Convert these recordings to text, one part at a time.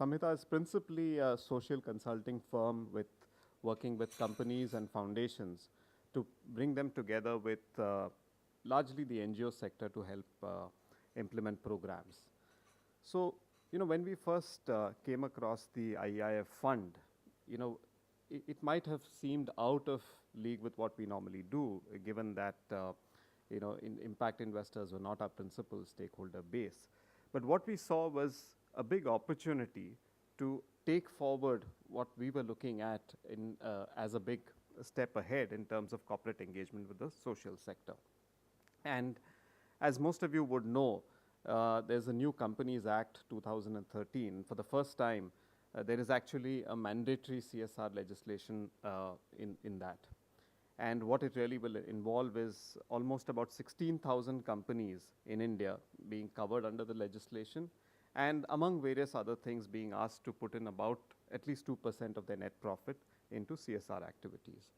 Samhita is principally a social consulting firm with working with companies and foundations to bring them together with largely the NGO sector to help implement programs. So, when we first came across the IEIF fund, you know, it might have seemed out of league with what we normally do, given that, impact investors were not our principal stakeholder base. But what we saw was a big opportunity to take forward what we were looking at as a big step ahead in terms of corporate engagement with the social sector. And as most of you would know, there's a new Companies Act 2013. For the first time, there is actually a mandatory CSR legislation in that. And what it really will involve is almost about 16,000 companies in India being covered under the legislation, and among various other things being asked to put in about at least 2% of their net profit into CSR activities.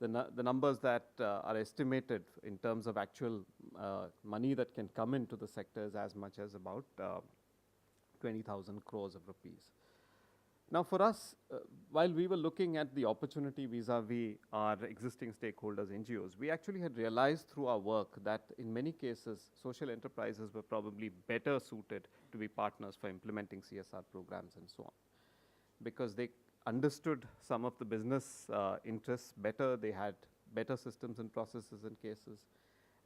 The numbers that are estimated in terms of actual money that can come into the sector is as much as about 20,000 crores of rupees. Now, for us, while we were looking at the opportunity vis-a-vis our existing stakeholders, NGOs, we actually had realized through our work that in many cases, social enterprises were probably better suited to be partners for implementing CSR programs and so on, because they understood some of the business interests better, they had better systems and processes and cases.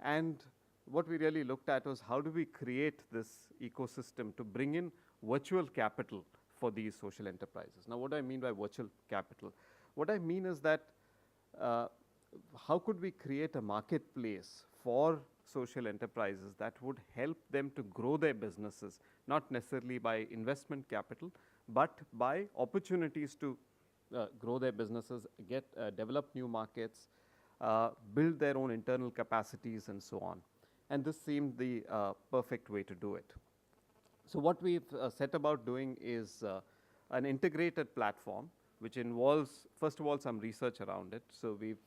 And what we really looked at was how do we create this ecosystem to bring in virtual capital for these social enterprises. Now, what do I mean by virtual capital? What I mean is that how could we create a marketplace for social enterprises that would help them to grow their businesses, not necessarily by investment capital, but by opportunities to grow their businesses, develop new markets, build their own internal capacities and so on. And this seemed the perfect way to do it. So what we've set about doing is an integrated platform which involves, first of all, some research around it. So we've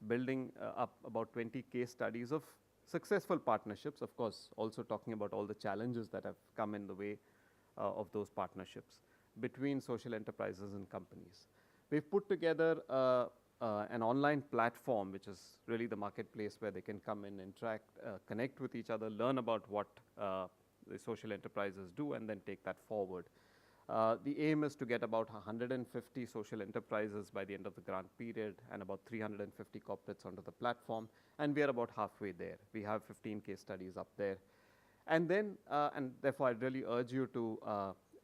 building up about 20 case studies of successful partnerships, of course, also talking about all the challenges that have come in the way of those partnerships between social enterprises and companies. We've put together an online platform, which is really the marketplace where they can come in, interact, connect with each other, learn about what the social enterprises do, and then take that forward. The aim is to get about 150 social enterprises by the end of the grant period and about 350 corporates onto the platform, and we are about halfway there. We have 15 case studies up there. And then, and therefore, I'd really urge you to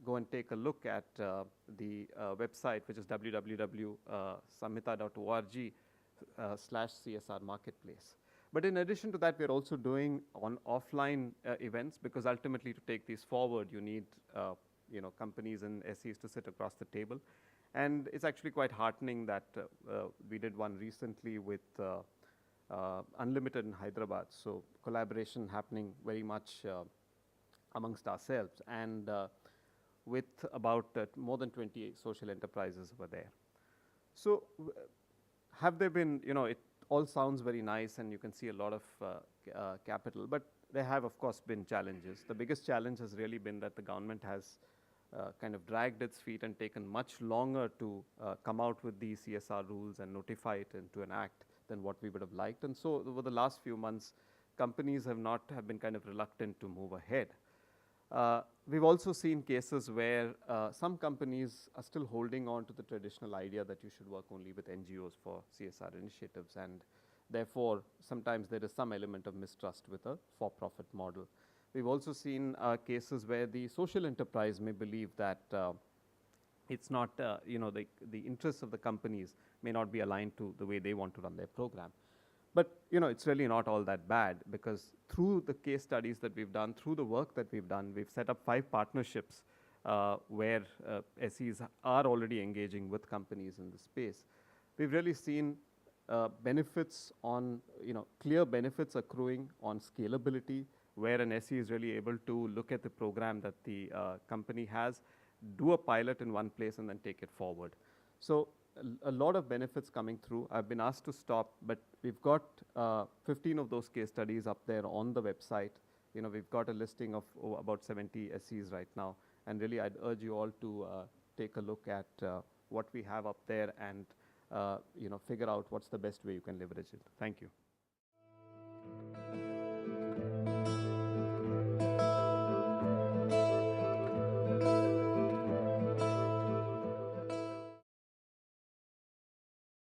go and take a look at the website, which is www.samhita.org/CSR marketplace. But in addition to that, we're also doing on offline events, because ultimately to take these forward, you need companies and SEs to sit across the table. And it's actually quite heartening that we did one recently with Unlimited in Hyderabad. So collaboration happening very much amongst ourselves, and with about more than 28 social enterprises over there. So have there been, it all sounds very nice and you can see a lot of capital, but there have, of course, been challenges. The biggest challenge has really been that the government has kind of dragged its feet and taken much longer to come out with these CSR rules and notify it into an act than what we would have liked. And so over the last few months, companies have been kind of reluctant to move ahead. We've also seen cases where some companies are still holding on to the traditional idea that you should work only with NGOs for CSR initiatives, and therefore sometimes there is some element of mistrust with a for-profit model. We've also seen cases where the social enterprise may believe that it's not, the interests of the companies may not be aligned to the way they want to run their program. But, it's really not all that bad, because through the case studies that we've done, through the work that we've done, we've set up 5 partnerships where SEs are already engaging with companies in the space. We've really seen benefits on, clear benefits accruing on scalability, where an SE is really able to look at the program that the company has, do a pilot in one place, and then take it forward. So a lot of benefits coming through. I've been asked to stop, but we've got 15 of those case studies up there on the website. We've got a listing of about 70 SEs right now, And really, I'd urge you all to take a look at what we have up there and figure out what's the best way you can leverage it. Thank you.